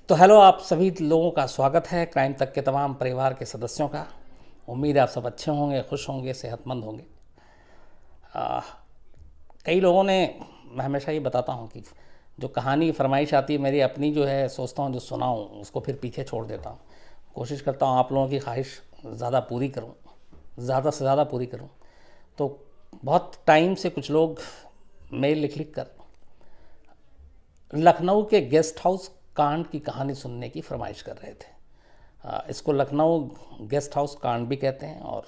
तो हेलो, आप सभी लोगों का स्वागत है क्राइम तक के तमाम परिवार के सदस्यों का। उम्मीद है आप सब अच्छे होंगे, खुश होंगे, सेहतमंद होंगे। आ, कई लोगों ने, मैं हमेशा ये बताता हूँ कि जो कहानी फरमाइश आती है मेरी अपनी, जो है सोचता हूँ जो सुनाऊँ उसको फिर पीछे छोड़ देता हूँ। कोशिश करता हूँ आप लोगों की ख्वाहिश ज़्यादा पूरी करूँ, ज़्यादा से ज़्यादा पूरी करूँ। तो बहुत टाइम से कुछ लोग मेल लिख लिख कर लखनऊ के गेस्ट हाउस कांड की कहानी सुनने की फरमाइश कर रहे थे। इसको लखनऊ गेस्ट हाउस कांड भी कहते हैं। और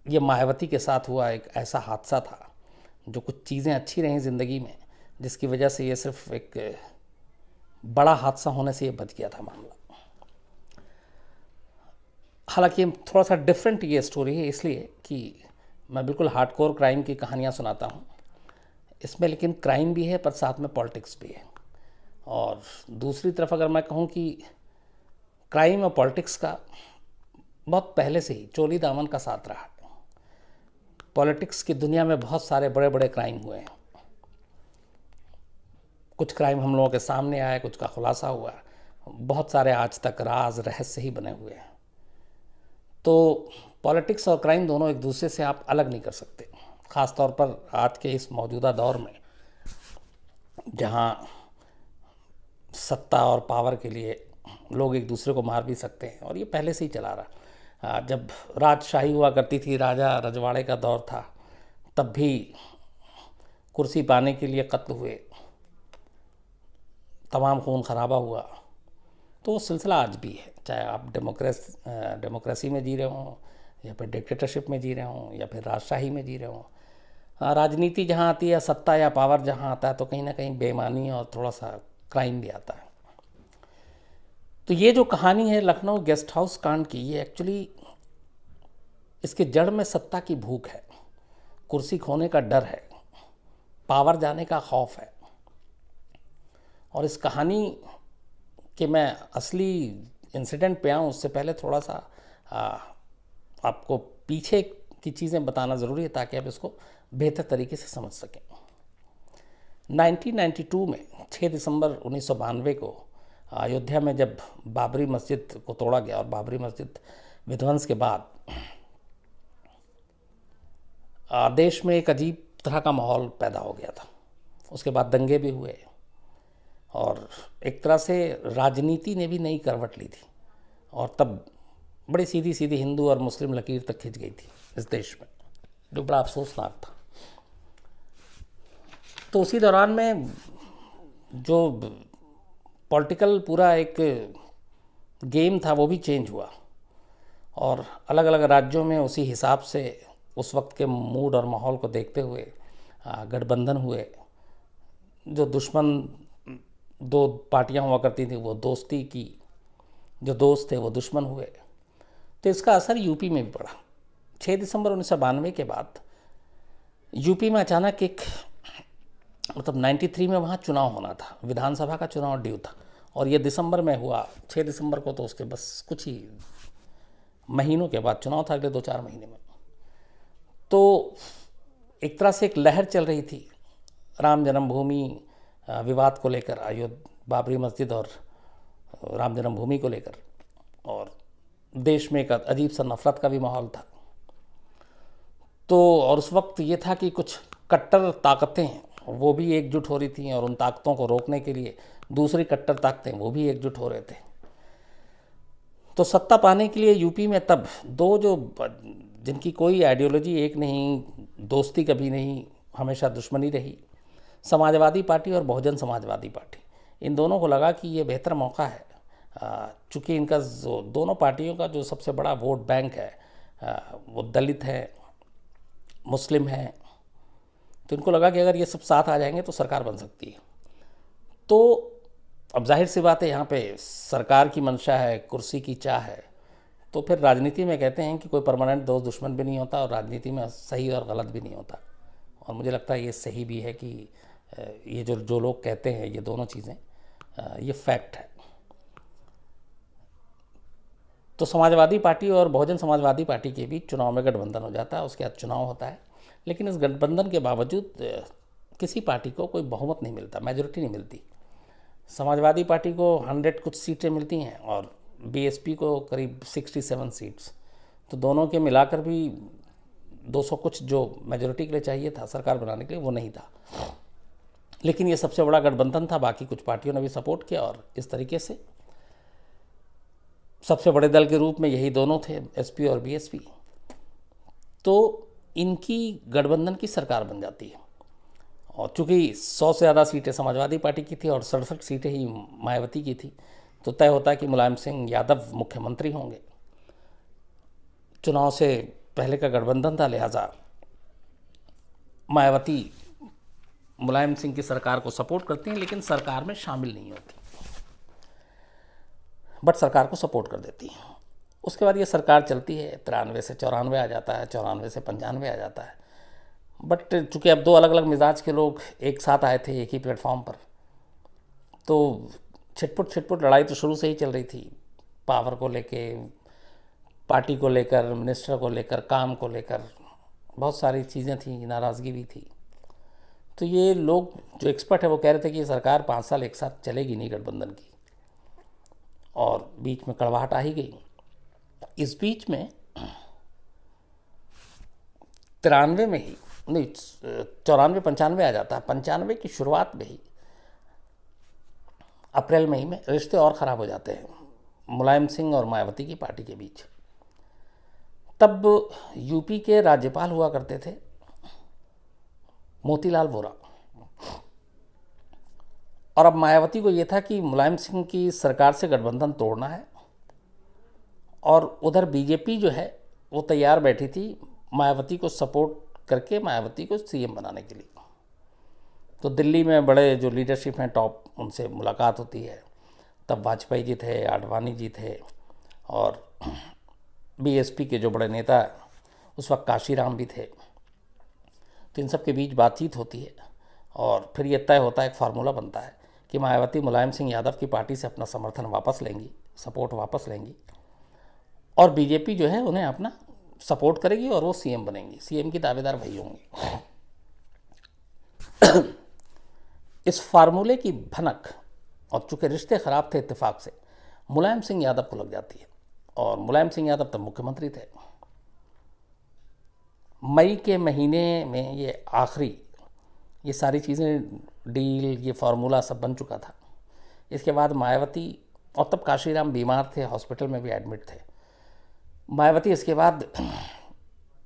ये मायावती के साथ हुआ एक ऐसा हादसा था, जो कुछ चीज़ें अच्छी रहीं ज़िंदगी में, जिसकी वजह से ये सिर्फ एक बड़ा हादसा होने से ये बच गया था मामला। हालांकि थोड़ा सा डिफरेंट ये स्टोरी है, इसलिए कि मैं बिल्कुल हार्डकोर क्राइम की कहानियाँ सुनाता हूँ इसमें, लेकिन क्राइम भी है पर साथ में पॉलिटिक्स भी है। और दूसरी तरफ अगर मैं कहूँ कि क्राइम और पॉलिटिक्स का बहुत पहले से ही चोली दामन का साथ रहा है। पॉलिटिक्स की दुनिया में बहुत सारे बड़े बड़े क्राइम हुए हैं। कुछ क्राइम हम लोगों के सामने आए, कुछ का खुलासा हुआ, बहुत सारे आज तक राज रहस्य ही बने हुए हैं। तो पॉलिटिक्स और क्राइम दोनों एक दूसरे से आप अलग नहीं कर सकते, ख़ास तौर पर आज के इस मौजूदा दौर में, जहाँ सत्ता और पावर के लिए लोग एक दूसरे को मार भी सकते हैं। और ये पहले से ही चला रहा। जब राजशाही हुआ करती थी, राजा रजवाड़े का दौर था, तब भी कुर्सी पाने के लिए कत्ल हुए, तमाम खून खराबा हुआ। तो वो सिलसिला आज भी है, चाहे आप डेमोक्रेसी में जी रहे हों, या फिर डिक्टेटरशिप में जी रहे हों, या फिर राजशाही में जी रहे हों। राजनीति जहाँ आती है, सत्ता या पावर जहाँ आता है, तो कहीं ना कहीं बेईमानी और थोड़ा सा क्राइम भी आता है। तो ये जो कहानी है लखनऊ गेस्ट हाउस कांड की, ये एक्चुअली इसके जड़ में सत्ता की भूख है, कुर्सी खोने का डर है, पावर जाने का खौफ है। और इस कहानी के मैं असली इंसिडेंट पे आऊँ उससे पहले थोड़ा सा आपको पीछे की चीज़ें बताना ज़रूरी है, ताकि आप इसको बेहतर तरीके से समझ सकें। 1992 में 6 दिसंबर 1992 को अयोध्या में जब बाबरी मस्जिद को तोड़ा गया, और बाबरी मस्जिद विध्वंस के बाद देश में एक अजीब तरह का माहौल पैदा हो गया था। उसके बाद दंगे भी हुए, और एक तरह से राजनीति ने भी नई करवट ली थी, और तब बड़ी सीधी सीधी हिंदू और मुस्लिम लकीर तक खिंच गई थी इस देश में, जो बड़ा अफसोसनाक था। तो उसी दौरान में जो पॉलिटिकल पूरा एक गेम था वो भी चेंज हुआ, और अलग अलग राज्यों में उसी हिसाब से उस वक्त के मूड और माहौल को देखते हुए गठबंधन हुए। जो दुश्मन दो पार्टियां हुआ करती थी वो दोस्ती की, जो दोस्त थे वो दुश्मन हुए। तो इसका असर यूपी में भी पड़ा। 6 दिसंबर 1992 के बाद यूपी में अचानक एक, मतलब 93 में वहाँ चुनाव होना था, विधानसभा का चुनाव ड्यू था, और ये दिसंबर में हुआ 6 दिसंबर को। तो उसके बस कुछ ही महीनों के बाद चुनाव था, अगले 2-4 महीने में। तो एक तरह से एक लहर चल रही थी राम जन्मभूमि विवाद को लेकर, बाबरी मस्जिद और राम जन्मभूमि को लेकर, और देश में एक अजीब सा नफरत का भी माहौल था। तो और उस वक्त ये था कि कुछ कट्टर ताकतें वो भी एकजुट हो रही थी, और उन ताकतों को रोकने के लिए दूसरी कट्टर ताकतें वो भी एकजुट हो रहे थे। तो सत्ता पाने के लिए यूपी में तब दो, जो जिनकी कोई आइडियोलॉजी एक नहीं, दोस्ती कभी नहीं, हमेशा दुश्मनी रही, समाजवादी पार्टी और बहुजन समाजवादी पार्टी, इन दोनों को लगा कि ये बेहतर मौका है। चूँकि इनका जो दोनों पार्टियों का जो सबसे बड़ा वोट बैंक है वो दलित है, मुस्लिम है, तो इनको लगा कि अगर ये सब साथ आ जाएंगे तो सरकार बन सकती है। तो अब जाहिर सी बात है, यहाँ पे सरकार की मंशा है, कुर्सी की चाह है। तो फिर राजनीति में कहते हैं कि कोई परमानेंट दोस्त दुश्मन भी नहीं होता, और राजनीति में सही और गलत भी नहीं होता। और मुझे लगता है ये सही भी है कि ये जो लोग कहते हैं, ये दोनों चीज़ें, ये फैक्ट है। तो समाजवादी पार्टी और बहुजन समाजवादी पार्टी के बीच चुनाव में गठबंधन हो जाता है, उसके बाद चुनाव होता है। लेकिन इस गठबंधन के बावजूद किसी पार्टी को कोई बहुमत नहीं मिलता, मेजॉरिटी नहीं मिलती। समाजवादी पार्टी को 100 कुछ सीटें मिलती हैं और बीएसपी को करीब 67 सीट्स, तो दोनों के मिलाकर भी 200 कुछ जो मेजोरिटी के लिए चाहिए था सरकार बनाने के लिए वो नहीं था। लेकिन ये सबसे बड़ा गठबंधन था, बाकी कुछ पार्टियों ने भी सपोर्ट किया और इस तरीके से सबसे बड़े दल के रूप में यही दोनों थे, एसपी और बीएसपी। तो इनकी गठबंधन की सरकार बन जाती है और चूंकि 100 से ज़्यादा सीटें समाजवादी पार्टी की थी और 67 सीटें ही मायावती की थी, तो तय होता है कि मुलायम सिंह यादव मुख्यमंत्री होंगे। चुनाव से पहले का गठबंधन था, लिहाजा मायावती मुलायम सिंह की सरकार को सपोर्ट करती हैं, लेकिन सरकार में शामिल नहीं होती, बट सरकार को सपोर्ट कर देती हैं। उसके बाद ये सरकार चलती है, 93 से 94 आ जाता है, 94 से 95 आ जाता है। बट चूँकि अब दो अलग अलग मिजाज के लोग एक साथ आए थे एक ही प्लेटफॉर्म पर, तो छिटपुट लड़ाई तो शुरू से ही चल रही थी, पावर को लेके, पार्टी को लेकर, मिनिस्टर को लेकर, काम को लेकर, बहुत सारी चीज़ें थी, नाराज़गी भी थी। तो ये लोग जो एक्सपर्ट है वो कह रहे थे कि ये सरकार 5 साल एक साथ चलेगी नहीं गठबंधन की, और बीच में कड़वाहट आ ही गई। इस बीच में 93 में ही नहीं, 94-95 आ जाता है। 95 की शुरुआत में ही अप्रैल मई में रिश्ते और ख़राब हो जाते हैं मुलायम सिंह और मायावती की पार्टी के बीच। तब यूपी के राज्यपाल हुआ करते थे मोतीलाल वोरा, और अब मायावती को ये था कि मुलायम सिंह की सरकार से गठबंधन तोड़ना है, और उधर बीजेपी जो है वो तैयार बैठी थी मायावती को सपोर्ट करके मायावती को सीएम बनाने के लिए। तो दिल्ली में बड़े जो लीडरशिप हैं टॉप, उनसे मुलाकात होती है। तब वाजपेयी जी थे, आडवाणी जी थे, और बीएसपी के जो बड़े नेता उस वक्त काशीराम भी थे। तो इन सब के बीच बातचीत होती है और फिर ये तय होता है, एक फार्मूला बनता है कि मायावती मुलायम सिंह यादव की पार्टी से अपना समर्थन वापस लेंगी, सपोर्ट वापस लेंगी, और बीजेपी जो है उन्हें अपना सपोर्ट करेगी और वो सीएम बनेंगी, सीएम की दावेदार वही होंगे। इस फार्मूले की भनक, और चूंकि रिश्ते ख़राब थे इत्तेफाक से, मुलायम सिंह यादव को लग जाती है, और मुलायम सिंह यादव तब मुख्यमंत्री थे। मई के महीने में ये आखिरी ये सारी चीज़ें, डील, ये फार्मूला सब बन चुका था। इसके बाद मायावती, और तब काशीराम बीमार थे, हॉस्पिटल में भी एडमिट थे। मायावती इसके बाद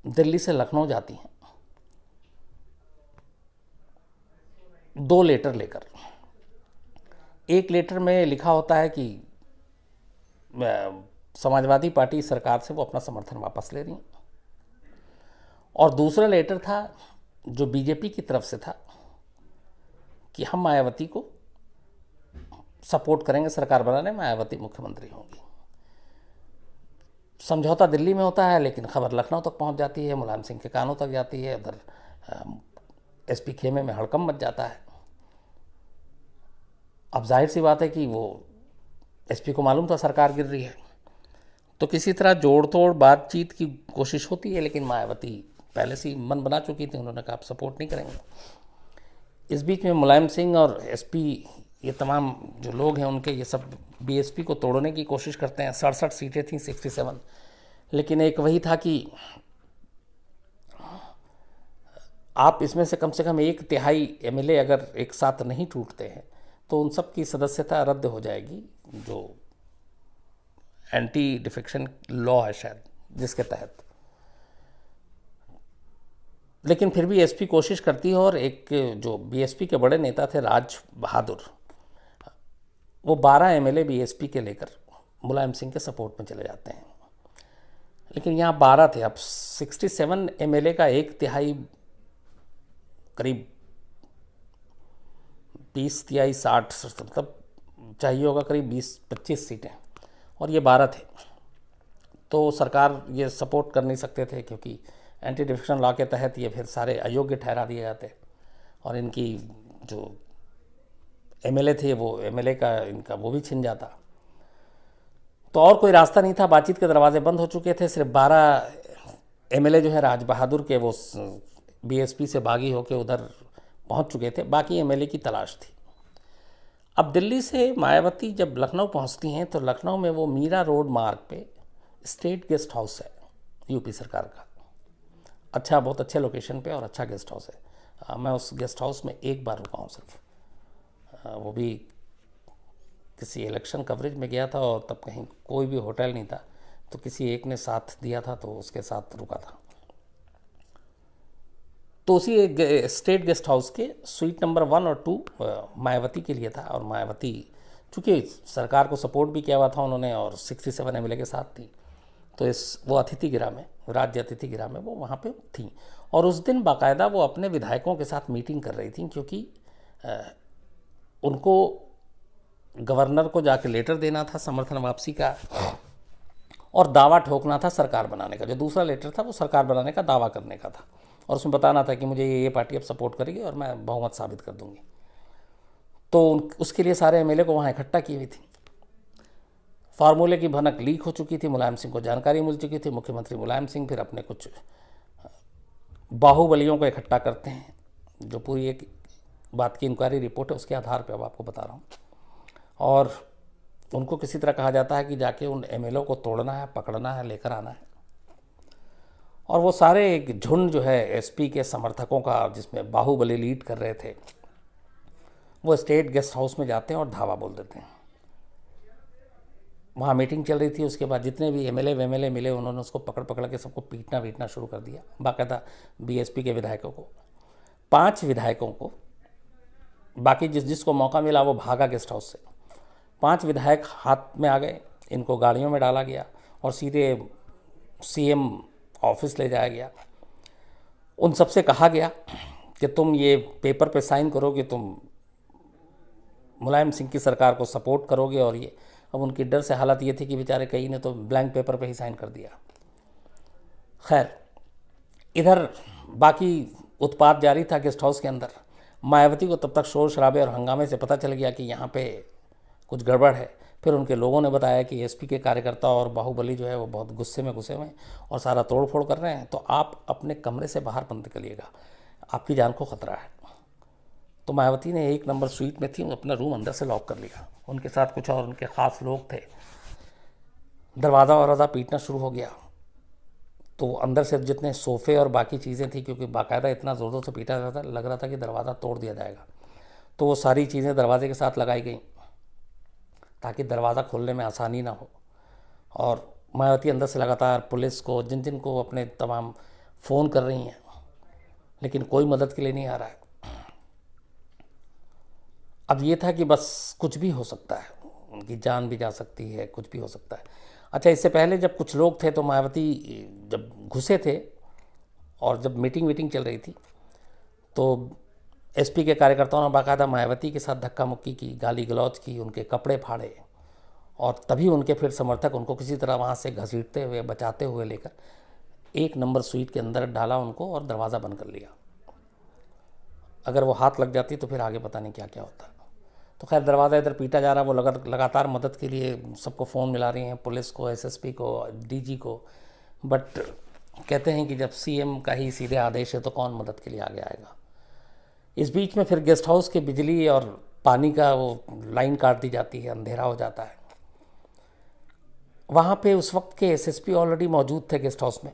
दिल्ली से लखनऊ जाती हैं 2 लेटर लेकर। एक लेटर में लिखा होता है कि समाजवादी पार्टी सरकार से वो अपना समर्थन वापस ले रही हैं, और दूसरा लेटर था जो बीजेपी की तरफ से था कि हम मायावती को सपोर्ट करेंगे सरकार बनाने, मायावती मुख्यमंत्री होंगी। समझौता दिल्ली में होता है, लेकिन खबर लखनऊ तक पहुंच जाती है, मुलायम सिंह के कानों तक जाती है। उधर एसपी खेमे में हड़कंप मच जाता है। अब जाहिर सी बात है कि वो एसपी को मालूम था सरकार गिर रही है, तो किसी तरह जोड़ तोड़ बातचीत की कोशिश होती है, लेकिन मायावती पहले से ही मन बना चुकी थी, उन्होंने कहा आप सपोर्ट नहीं करेंगे। इस बीच में मुलायम सिंह और एसपी, ये तमाम जो लोग हैं उनके, ये सब बीएसपी को तोड़ने की कोशिश करते हैं। 67 सीटें थी, 67, लेकिन एक वही था कि आप इसमें से कम 1/3 एमएलए अगर एक साथ नहीं टूटते हैं तो उन सब की सदस्यता रद्द हो जाएगी, जो एंटी डिफेक्शन लॉ है शायद, जिसके तहत। लेकिन फिर भी एसपी कोशिश करती है, और एक जो बीएसपी के बड़े नेता थे राज बहादुर, वो 12 एमएलए बीएसपी के लेकर मुलायम सिंह के सपोर्ट में चले जाते हैं। लेकिन यहाँ 12 थे, अब 67 एमएलए का 1/3, करीब 20 तिहाई 60, मतलब चाहिए होगा करीब 20-25 सीटें, और ये 12 थे। तो सरकार ये सपोर्ट कर नहीं सकते थे, क्योंकि एंटी डिफेक्शन लॉ के तहत ये फिर सारे अयोग्य ठहरा दिए जाते, और इनकी जो एमएलए थे वो एमएलए का इनका वो भी छिन जाता। तो और कोई रास्ता नहीं था, बातचीत के दरवाजे बंद हो चुके थे। सिर्फ 12 एमएलए जो है राज बहादुर के, वो बीएसपी से बागी होकर उधर पहुंच चुके थे, बाकी एमएलए की तलाश थी। अब दिल्ली से मायावती जब लखनऊ पहुंचती हैं तो लखनऊ में वो मीरा रोड मार्ग पे स्टेट गेस्ट हाउस है यूपी सरकार का, अच्छा, बहुत अच्छे लोकेशन पे और अच्छा गेस्ट हाउस है। मैं उस गेस्ट हाउस में एक बार रुका हूँ सिर्फ, वो भी किसी इलेक्शन कवरेज में गया था और तब कहीं कोई भी होटल नहीं था, तो किसी एक ने साथ दिया था तो उसके साथ रुका था। तो उसी स्टेट गेस्ट हाउस के स्वीट नंबर 1 और 2 मायावती के लिए था। और मायावती चूँकि सरकार को सपोर्ट भी किया हुआ था उन्होंने और 67 एमएलए के साथ थी, तो वो अतिथि गृह में, राज्य अतिथि गृह में वो वहाँ पे थी। और उस दिन बाकायदा वो अपने विधायकों के साथ मीटिंग कर रही थी, क्योंकि उनको गवर्नर को जाके लेटर देना था समर्थन वापसी का और दावा ठोकना था सरकार बनाने का। जो दूसरा लेटर था वो सरकार बनाने का दावा करने का था और उसमें बताना था कि मुझे ये पार्टी अब सपोर्ट करेगी और मैं बहुमत साबित कर दूंगी। तो उसके लिए सारे एमएलए को वहाँ इकट्ठा की हुई थी। फार्मूले की भनक लीक हो चुकी थी, मुलायम सिंह को जानकारी मिल चुकी थी। मुख्यमंत्री मुलायम सिंह फिर अपने कुछ बाहुबलियों को इकट्ठा करते हैं, जो पूरी एक बात की इंक्वायरी रिपोर्ट है उसके आधार पर अब आपको बता रहा हूँ। और उनको किसी तरह कहा जाता है कि जाके उन एमएलए को तोड़ना है, पकड़ना है, लेकर आना है। और वो सारे एक झुंड जो है एसपी के समर्थकों का, जिसमें बाहुबली लीड कर रहे थे, वो स्टेट गेस्ट हाउस में जाते हैं और धावा बोल देते हैं। वहाँ मीटिंग चल रही थी, उसके बाद जितने भी एमएलए वेमएलए मिले उन्होंने उसको पकड़ पकड़ के सबको पीटना वीटना शुरू कर दिया, बाकायदा बीएसपी के विधायकों को। 5 विधायकों को, बाकी जिसको मौका मिला वो भागा गेस्ट हाउस से। 5 विधायक हाथ में आ गए, इनको गाड़ियों में डाला गया और सीधे सीएम ऑफिस ले जाया गया। उन सबसे कहा गया कि तुम ये पेपर पे साइन करो कि तुम मुलायम सिंह की सरकार को सपोर्ट करोगे। और ये अब उनकी डर से हालत ये थी कि बेचारे कई ने तो ब्लैंक पेपर पे ही साइन कर दिया। खैर, इधर बाकी उत्पात जारी था गेस्ट हाउस के अंदर। मायावती को तब तक शोर शराबे और हंगामे से पता चल गया कि यहाँ पे कुछ गड़बड़ है। फिर उनके लोगों ने बताया कि एसपी के कार्यकर्ता और बाहुबली जो है वो बहुत गुस्से में घुसे हुए हैं और सारा तोड़ फोड़ कर रहे हैं, तो आप अपने कमरे से बाहर बंद करिएगा, आपकी जान को खतरा है। तो मायावती ने 1 नंबर स्वीट में थी, अपना रूम अंदर से लॉक कर लिया। उनके साथ कुछ और उनके ख़ास लोग थे। दरवाज़ा वरवाज़ा पीटना शुरू हो गया। तो अंदर से जितने सोफ़े और बाकी चीज़ें थी, क्योंकि बाकायदा इतना ज़ोर ज़ोर से पीटा जाता, लग रहा था कि दरवाज़ा तोड़ दिया जाएगा, तो वो सारी चीज़ें दरवाजे के साथ लगाई गई ताकि दरवाज़ा खोलने में आसानी ना हो। और मायावती अंदर से लगातार पुलिस को, जिन जिन को अपने तमाम फ़ोन कर रही हैं, लेकिन कोई मदद के लिए नहीं आ रहा है। अब ये था कि बस कुछ भी हो सकता है, उनकी जान भी जा सकती है, कुछ भी हो सकता है। अच्छा, इससे पहले जब कुछ लोग थे तो मायावती जब घुसे थे और जब मीटिंग चल रही थी तो एसपी के कार्यकर्ताओं ने बाकायदा मायावती के साथ धक्का मुक्की की, गाली गलौज की, उनके कपड़े फाड़े और तभी उनके फिर समर्थक उनको किसी तरह वहाँ से घसीटते हुए, बचाते हुए लेकर 1 नंबर स्वीट के अंदर डाला उनको और दरवाज़ा बंद कर लिया। अगर वो हाथ लग जाती तो फिर आगे पता नहीं क्या क्या होता। तो खैर, दरवाज़ा इधर पीटा जा रहा है, वो लगातार मदद के लिए सबको फ़ोन मिला रही हैं, पुलिस को, एसएसपी को, डीजी को। बट कहते हैं कि जब सीएम का ही सीधे आदेश है तो कौन मदद के लिए आगे आएगा। इस बीच में फिर गेस्ट हाउस की बिजली और पानी का वो लाइन काट दी जाती है, अंधेरा हो जाता है। वहाँ पे उस वक्त के एसएसपी ऑलरेडी मौजूद थे गेस्ट हाउस में,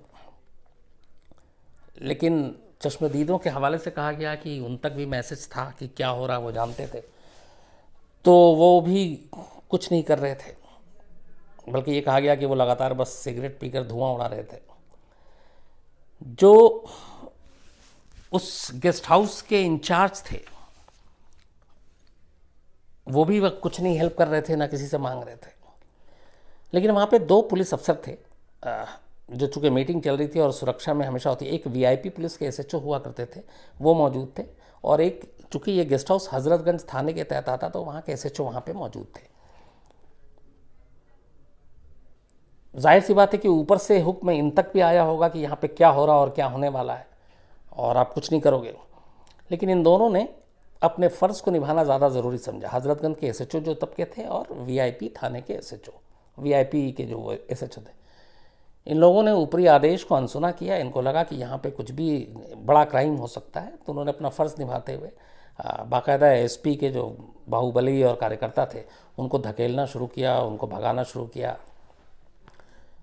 लेकिन चश्मदीदों के हवाले से कहा गया कि उन तक भी मैसेज था कि क्या हो रहा है, वो जानते थे, तो वो भी कुछ नहीं कर रहे थे। बल्कि ये कहा गया कि वो लगातार बस सिगरेट पीकर धुआं उड़ा रहे थे। जो उस गेस्ट हाउस के इंचार्ज थे वो भी वक्त कुछ नहीं हेल्प कर रहे थे, ना किसी से मांग रहे थे। लेकिन वहाँ पे 2 पुलिस अफसर थे जो चूँकि मीटिंग चल रही थी और सुरक्षा में हमेशा होती है। एक वीआईपी पुलिस के एसएचओ हुआ करते थे, वो मौजूद थे, और एक, चूँकि ये गेस्ट हाउस हजरतगंज थाने के तहत आता तो वहाँ के एसएचओ वहाँ पे मौजूद थे। जाहिर सी बात है कि ऊपर से हुक्म इन तक भी आया होगा कि यहाँ पे क्या हो रहा और क्या होने वाला है और आप कुछ नहीं करोगे। लेकिन इन दोनों ने अपने फ़र्ज़ को निभाना ज़्यादा ज़रूरी समझा। हजरतगंज के एसएचओ जो तबके थे और वीआईपी थाने के एसएचओ, वीआईपी के जो एसएचओ थे, इन लोगों ने ऊपरी आदेश को अनसुना किया। इनको लगा कि यहाँ पे कुछ भी बड़ा क्राइम हो सकता है, तो उन्होंने अपना फ़र्ज़ निभाते हुए बाकायदा एसपी के जो बाहुबली और कार्यकर्ता थे उनको धकेलना शुरू किया, उनको भगाना शुरू किया।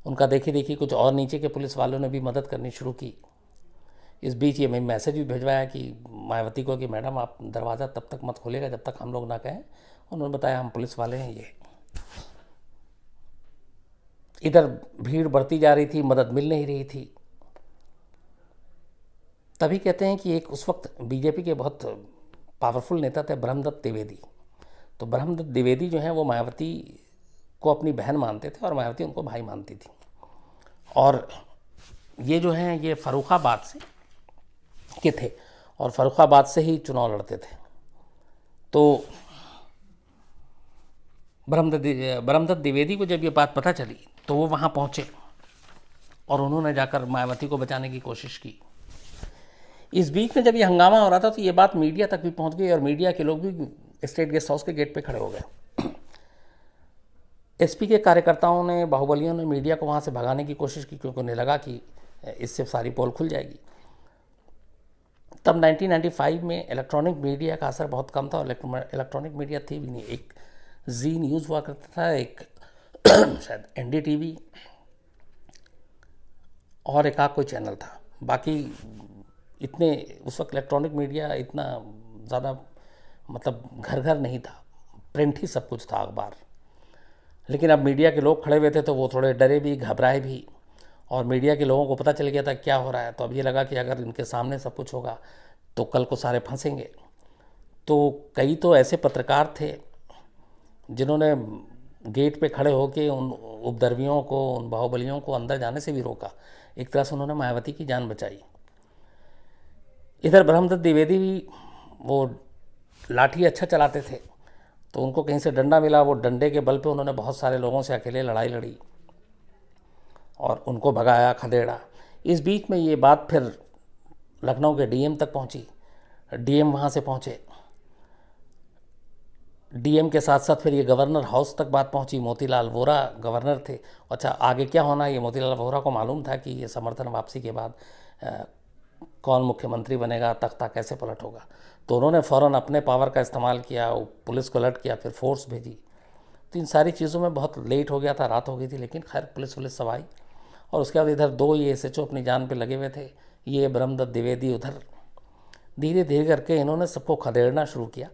उनका देखी देखी कुछ और नीचे के पुलिस वालों ने भी मदद करनी शुरू की। इस बीच ये मैं मैसेज भी भिजवाया कि मायावती को कि मैडम आप दरवाज़ा तब तक मत खोलेगा जब तक हम लोग ना कहें। उन्होंने बताया हम पुलिस वाले हैं। ये इधर भीड़ बढ़ती जा रही थी, मदद मिल नहीं रही थी। तभी कहते हैं कि एक उस वक्त बीजेपी के बहुत पावरफुल नेता थे ब्रह्मदत्त द्विवेदी। तो ब्रह्मदत्त द्विवेदी जो हैं वो मायावती को अपनी बहन मानते थे और मायावती उनको भाई मानती थी। और ये जो हैं ये फर्रुखाबाद से के थे और फर्रुखाबाद से ही चुनाव लड़ते थे। तो ब्रह्मदत्त द्विवेदी को जब ये बात पता चली तो वो वहाँ पहुँचे और उन्होंने जाकर मायावती को बचाने की कोशिश की। इस बीच में जब ये हंगामा हो रहा था तो ये बात मीडिया तक भी पहुँच गई और मीडिया के लोग भी स्टेट गेस्ट हाउस के गेट पे खड़े हो गए। एसपी के कार्यकर्ताओं ने, बाहुबलियों ने मीडिया को वहाँ से भगाने की कोशिश की क्योंकि उन्हें लगा कि इससे सारी पोल खुल जाएगी। तब 1995 में इलेक्ट्रॉनिक मीडिया का असर बहुत कम था और इलेक्ट्रॉनिक मीडिया थी भी नहीं। एक जी न्यूज़ हुआ करता था, एक शायद एनडीटीवी और एक आध कोई चैनल था। बाकी इतने उस वक्त इलेक्ट्रॉनिक मीडिया इतना ज़्यादा मतलब घर घर नहीं था, प्रिंट ही सब कुछ था, अखबार। लेकिन अब मीडिया के लोग खड़े हुए थे तो वो थोड़े डरे भी, घबराए भी और मीडिया के लोगों को पता चल गया था क्या हो रहा है। तो अब ये लगा कि अगर इनके सामने सब कुछ होगा तो कल को सारे फंसेंगे। तो कई तो ऐसे पत्रकार थे जिन्होंने गेट पे खड़े होकर उन उपद्रवियों को, उन बाहुबलियों को अंदर जाने से भी रोका। एक तरह से उन्होंने मायावती की जान बचाई। इधर ब्रह्मदत्त द्विवेदी भी वो लाठी अच्छा चलाते थे तो उनको कहीं से डंडा मिला, वो डंडे के बल पे उन्होंने बहुत सारे लोगों से अकेले लड़ाई लड़ी और उनको भगाया, खदेड़ा। इस बीच में ये बात फिर लखनऊ के डीएम तक पहुंची। डीएम वहाँ से पहुँचे। डीएम के साथ साथ फिर ये गवर्नर हाउस तक बात पहुंची। मोतीलाल वोरा गवर्नर थे। अच्छा, आगे क्या होना ये मोतीलाल वोरा को मालूम था कि ये समर्थन वापसी के बाद कौन मुख्यमंत्री बनेगा, तख्ता कैसे पलट होगा। तो उन्होंने फ़ौरन अपने पावर का इस्तेमाल किया, पुलिस को अलर्ट किया, फिर फोर्स भेजी। तो इन सारी चीज़ों में बहुत लेट हो गया था, रात हो गई थी, लेकिन खैर पुलिस सब आई। और उसके बाद इधर दो ये एसएचओ अपनी जान पे लगे हुए थे, ये ब्रह्मदत्त द्विवेदी उधर। धीरे धीरे करके इन्होंने सबको खदेड़ना शुरू किया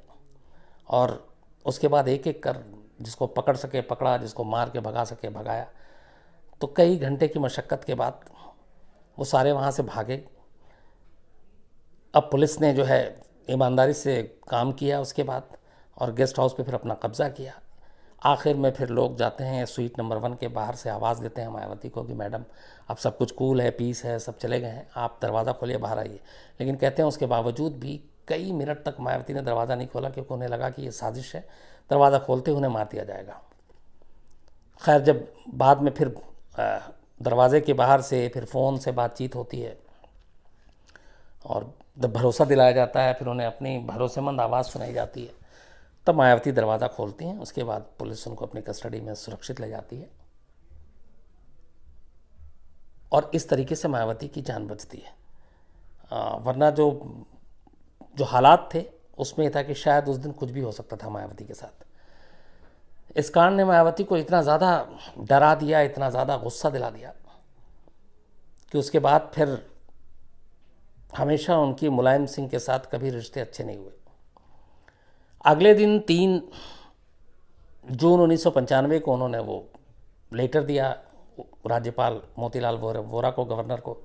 और उसके बाद एक एक कर जिसको पकड़ सके पकड़ा, जिसको मार के भगा सके भगाया। तो कई घंटे की मशक्क़त के बाद वो सारे वहाँ से भागे। अब पुलिस ने जो है ईमानदारी से काम किया उसके बाद और गेस्ट हाउस पे फिर अपना कब्ज़ा किया। आखिर में फिर लोग जाते हैं स्वीट नंबर 1 के बाहर से आवाज़ देते हैं मायावती को कि मैडम अब सब कुछ कूल है, पीस है, सब चले गए हैं, आप दरवाज़ा खोलिए, बाहर आइए। लेकिन कहते हैं उसके बावजूद भी कई मिनट तक मायावती ने दरवाज़ा नहीं खोला क्योंकि उन्हें लगा कि ये साजिश है, दरवाज़ा खोलते उन्हें मार दिया जाएगा। खैर जब बाद में फिर दरवाजे के बाहर से फिर फ़ोन से बातचीत होती है और जब भरोसा दिलाया जाता है, फिर उन्हें अपनी भरोसेमंद आवाज़ सुनाई जाती है, तब मायावती दरवाज़ा खोलती हैं। उसके बाद पुलिस उनको अपनी कस्टडी में सुरक्षित ले जाती है और इस तरीके से मायावती की जान बचती है। वरना जो हालात थे उसमें यह था कि शायद उस दिन कुछ भी हो सकता था मायावती के साथ। इस कांड ने मायावती को इतना ज़्यादा डरा दिया, इतना ज़्यादा गुस्सा दिला दिया कि उसके बाद फिर हमेशा उनकी मुलायम सिंह के साथ कभी रिश्ते अच्छे नहीं हुए। अगले दिन 3 जून 1995 को उन्होंने वो लेटर दिया राज्यपाल मोतीलाल वोरा को, गवर्नर को,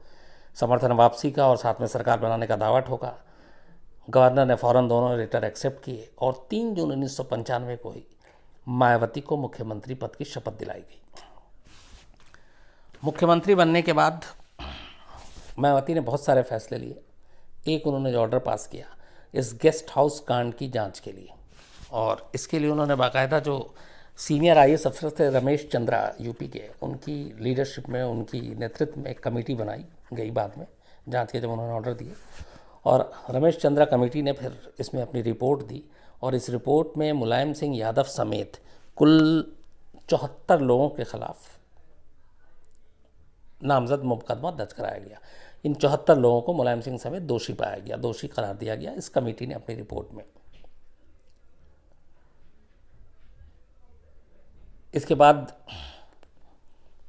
समर्थन वापसी का और साथ में सरकार बनाने का दावा ठोका। गवर्नर ने फ़ौरन दोनों लेटर एक्सेप्ट किए और 3 जून 1995 को ही मायावती को मुख्यमंत्री पद की शपथ दिलाई गई। मुख्यमंत्री बनने के बाद मायावती ने बहुत सारे फैसले लिए। एक, उन्होंने जो ऑर्डर पास किया इस गेस्ट हाउस कांड की जांच के लिए, और इसके लिए उन्होंने बाकायदा जो सीनियर आईएएस अफसर थे रमेश चंद्रा यूपी के, उनकी लीडरशिप में, उनकी नेतृत्व में एक कमेटी बनाई गई बाद में जांच के, जब उन्होंने ऑर्डर दिए। और रमेश चंद्रा कमेटी ने फिर इसमें अपनी रिपोर्ट दी और इस रिपोर्ट में मुलायम सिंह यादव समेत कुल 74 लोगों के खिलाफ नामजद मुकदमा दर्ज कराया गया। इन 74 लोगों को मुलायम सिंह समेत दोषी पाया गया, दोषी करार दिया गया इस कमेटी ने अपनी रिपोर्ट में। इसके बाद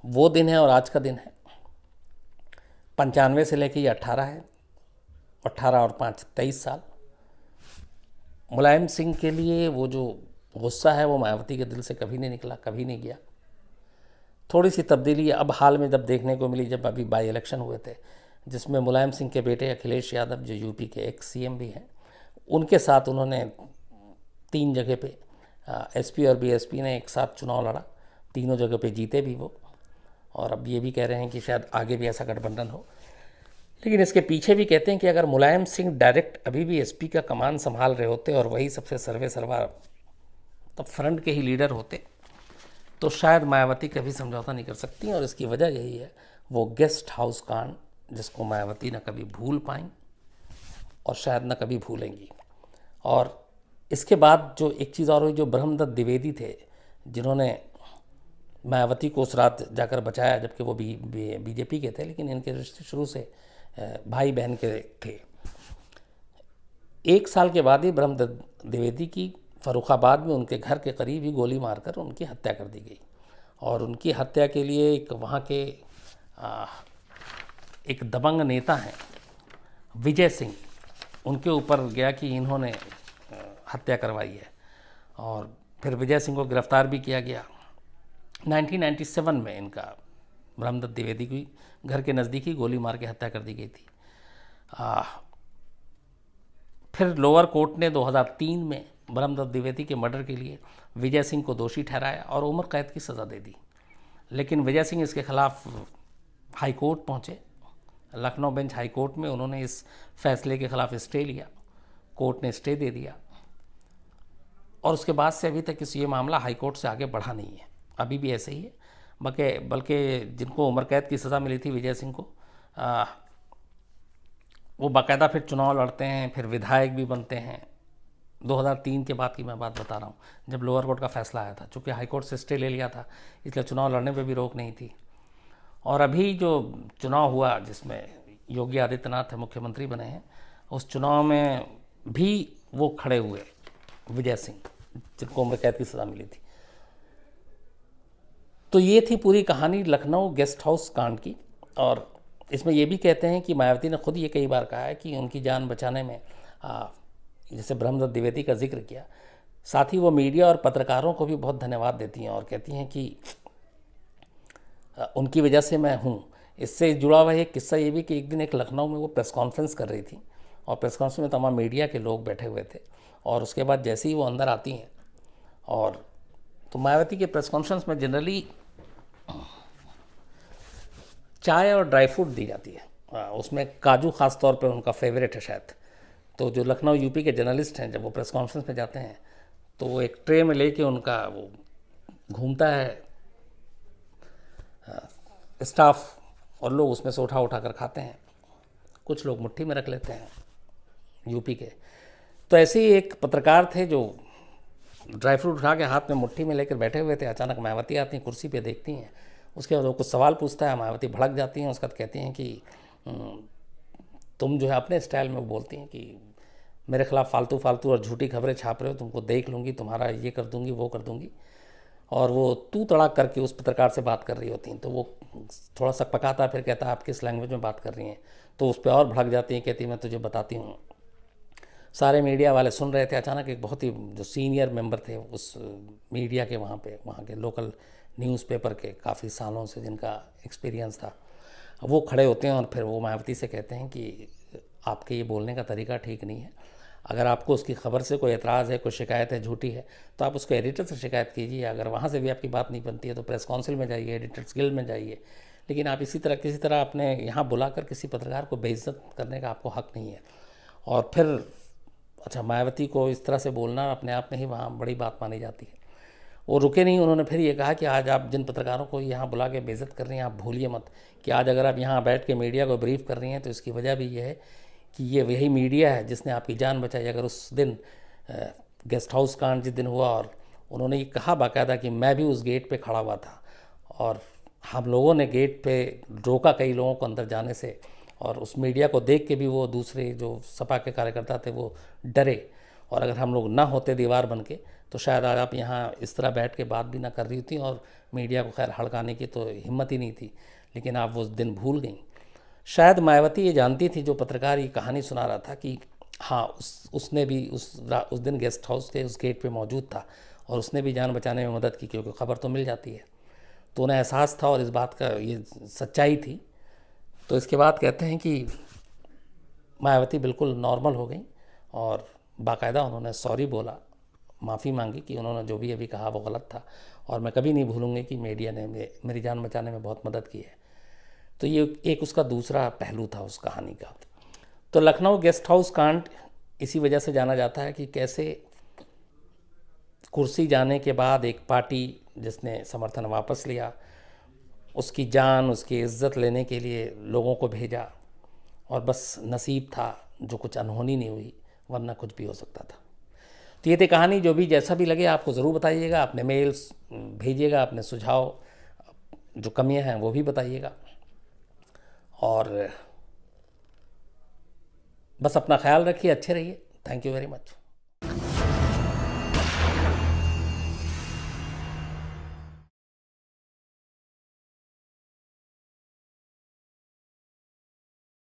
वो दिन है और आज का दिन है, 95 से लेकर ये 18 है, 18 और 5 23 साल। मुलायम सिंह के लिए वो जो गुस्सा है वो मायावती के दिल से कभी नहीं निकला, कभी नहीं गया। थोड़ी सी तब्दीली अब हाल में जब देखने को मिली, जब अभी बाई इलेक्शन हुए थे जिसमें मुलायम सिंह के बेटे अखिलेश यादव जो यूपी के एक्स सीएम भी हैं, उनके साथ उन्होंने 3 जगह पे एसपी और बीएसपी ने एक साथ चुनाव लड़ा, तीनों जगह पे जीते भी वो। और अब ये भी कह रहे हैं कि शायद आगे भी ऐसा गठबंधन हो, लेकिन इसके पीछे भी कहते हैं कि अगर मुलायम सिंह डायरेक्ट अभी भी एसपी का कमान संभाल रहे होते और वही सबसे सर्वे सर्वा तब फ्रंट के ही लीडर होते तो शायद मायावती कभी समझौता नहीं कर सकती। और इसकी वजह यही है, वो गेस्ट हाउस कांड जिसको मायावती न कभी भूल पाई और शायद न कभी भूलेंगी। और इसके बाद जो एक चीज़ और हुई, जो ब्रह्मदत्त द्विवेदी थे जिन्होंने मायावती को उस रात जाकर बचाया, जबकि वो बीजेपी के थे लेकिन इनके रिश्ते शुरू से भाई बहन के थे। 1 साल के बाद ही ब्रह्मदत्त द्विवेदी की फर्रुखाबाद में उनके घर के करीब ही गोली मारकर उनकी हत्या कर दी गई। और उनकी हत्या के लिए एक वहाँ के एक दबंग नेता हैं विजय सिंह, उनके ऊपर गया कि इन्होंने हत्या करवाई है, और फिर विजय सिंह को गिरफ्तार भी किया गया। 1997 में इनका ब्रह्मदत्त द्विवेदी की घर के नज़दीक ही गोली मार के हत्या कर दी गई थी। फिर लोअर कोर्ट ने 2003 में ब्रह्मदत्त द्विवेदी के मर्डर के लिए विजय सिंह को दोषी ठहराया और उम्र कैद की सज़ा दे दी। लेकिन विजय सिंह इसके खिलाफ हाई कोर्ट पहुँचे, लखनऊ बेंच हाई कोर्ट में उन्होंने इस फैसले के खिलाफ स्टे लिया, कोर्ट ने स्टे दे दिया और उसके बाद से अभी तक इस ये मामला हाई कोर्ट से आगे बढ़ा नहीं है, अभी भी ऐसे ही है। बल्कि जिनको उम्र कैद की सज़ा मिली थी विजय सिंह को, वो बाकायदा फिर चुनाव लड़ते हैं, फिर विधायक भी बनते हैं। 2003 के बाद की मैं बात बता रहा हूँ, जब लोअर कोर्ट का फैसला आया था। चूँकि हाई कोर्ट से स्टे ले लिया था इसलिए चुनाव लड़ने पे भी रोक नहीं थी। और अभी जो चुनाव हुआ जिसमें योगी आदित्यनाथ मुख्यमंत्री बने हैं, उस चुनाव में भी वो खड़े हुए विजय सिंह जिनको उम्र कैद की सज़ा मिली थी। तो ये थी पूरी कहानी लखनऊ गेस्ट हाउस कांड की। और इसमें ये भी कहते हैं कि मायावती ने खुद ये कई बार कहा है कि उनकी जान बचाने में जैसे ब्रह्मदत्त द्विवेदी का जिक्र किया, साथ ही वो मीडिया और पत्रकारों को भी बहुत धन्यवाद देती हैं और कहती हैं कि उनकी वजह से मैं हूँ। इससे जुड़ा हुआ एक किस्सा ये भी कि एक दिन एक लखनऊ में वो प्रेस कॉन्फ्रेंस कर रही थी और प्रेस कॉन्फ्रेंस में तमाम मीडिया के लोग बैठे हुए थे, और उसके बाद जैसे ही वो अंदर आती हैं और तो मायावती के प्रेस कॉन्फ्रेंस में जनरली चाय और ड्राई फ्रूट दी जाती है, उसमें काजू ख़ास तौर पर उनका फेवरेट है शायद। तो जो लखनऊ यूपी के जर्नलिस्ट हैं जब वो प्रेस कॉन्फ्रेंस में जाते हैं तो वो एक ट्रे में लेके उनका वो घूमता है स्टाफ, और लोग उसमें से उठा कर खाते हैं, कुछ लोग मुट्ठी में रख लेते हैं यूपी के। तो ऐसे ही एक पत्रकार थे जो ड्राई फ्रूट उठा के हाथ में मुट्ठी में लेकर बैठे हुए थे। अचानक मायावती आती हैं, कुर्सी पे देखती हैं, उसके बाद वो कुछ सवाल पूछता है, मायावती भड़क जाती हैं। उसके बाद कहती हैं कि तुम जो है अपने स्टाइल में बोलती हैं कि मेरे खिलाफ फालतू और झूठी खबरें छाप रहे हो, तुमको देख लूँगी, तुम्हारा ये कर दूँगी वो कर दूँगी। और वो तू तड़ाक करके उस पत्रकार से बात कर रही होती हैं, तो वो थोड़ा सा पकाता, फिर कहता आप किस लैंग्वेज में बात कर रही हैं, तो उस पर और भड़क जाती हैं, कहती मैं तुझे बताती हूँ। सारे मीडिया वाले सुन रहे थे। अचानक एक बहुत ही जो सीनियर मेंबर थे उस मीडिया के वहाँ के लोकल न्यूज़पेपर के काफ़ी सालों से जिनका एक्सपीरियंस था, वो खड़े होते हैं और फिर वो मायावती से कहते हैं कि आपके ये बोलने का तरीका ठीक नहीं है। अगर आपको उसकी खबर से कोई एतराज़ है, कोई शिकायत है झूठी है, तो आप उसको एडिटर से शिकायत कीजिए। अगर वहाँ से भी आपकी बात नहीं बनती है तो प्रेस काउंसिल में जाइए, एडिटर्स गिल्ड में जाइए। लेकिन आप किसी तरह अपने यहाँ बुलाकर किसी पत्रकार को बेइज्जत करने का आपको हक़ नहीं है। और फिर अच्छा, मायावती को इस तरह से बोलना अपने आप में ही वहाँ बड़ी बात मानी जाती है। वो रुके नहीं, उन्होंने फिर ये कहा कि आज आप जिन पत्रकारों को यहाँ बुला के बेइज्जत कर रही हैं, आप भूलिए मत कि आज अगर आप यहाँ बैठ के मीडिया को ब्रीफ कर रही हैं तो इसकी वजह भी ये है कि ये वही मीडिया है जिसने आपकी जान बचाई। अगर उस दिन गेस्ट हाउस कांड जिस दिन हुआ, और उन्होंने ये कहा बाकायदा कि मैं भी उस गेट पे खड़ा हुआ था और हम लोगों ने गेट पे रोका कई लोगों को अंदर जाने से, और उस मीडिया को देख के भी वो दूसरे जो सपा के कार्यकर्ता थे वो डरे। और अगर हम लोग ना होते दीवार बन के तो शायद आज आप यहाँ इस तरह बैठ के बात भी ना कर रही थी, और मीडिया को खैर हड़काने की तो हिम्मत ही नहीं थी। लेकिन आप वो दिन भूल गई। शायद मायावती ये जानती थी, जो पत्रकार ये कहानी सुना रहा था, कि हाँ उसने भी उस दिन गेस्ट हाउस के उस गेट पे मौजूद था और उसने भी जान बचाने में मदद की, क्योंकि खबर तो मिल जाती है। तो उन्हें एहसास था और इस बात का ये सच्चाई थी। तो इसके बाद कहते हैं कि मायावती बिल्कुल नॉर्मल हो गई और बाकायदा उन्होंने सॉरी बोला, माफ़ी मांगी कि उन्होंने जो भी अभी कहा वो गलत था, और मैं कभी नहीं भूलूंगी कि मीडिया ने मेरी जान बचाने में बहुत मदद की है। तो ये एक उसका दूसरा पहलू था उस कहानी का। तो लखनऊ गेस्ट हाउस कांड इसी वजह से जाना जाता है कि कैसे कुर्सी जाने के बाद एक पार्टी जिसने समर्थन वापस लिया, उसकी जान उसकी इज्जत लेने के लिए लोगों को भेजा, और बस नसीब था जो कुछ अनहोनी नहीं हुई, वरना कुछ भी हो सकता था। तो ये थी कहानी। जो भी जैसा भी लगे आपको ज़रूर बताइएगा, अपने मेल्स भेजिएगा, अपने सुझाव, जो कमियां हैं वो भी बताइएगा, और बस अपना ख्याल रखिए, अच्छे रहिए। Thank you very much.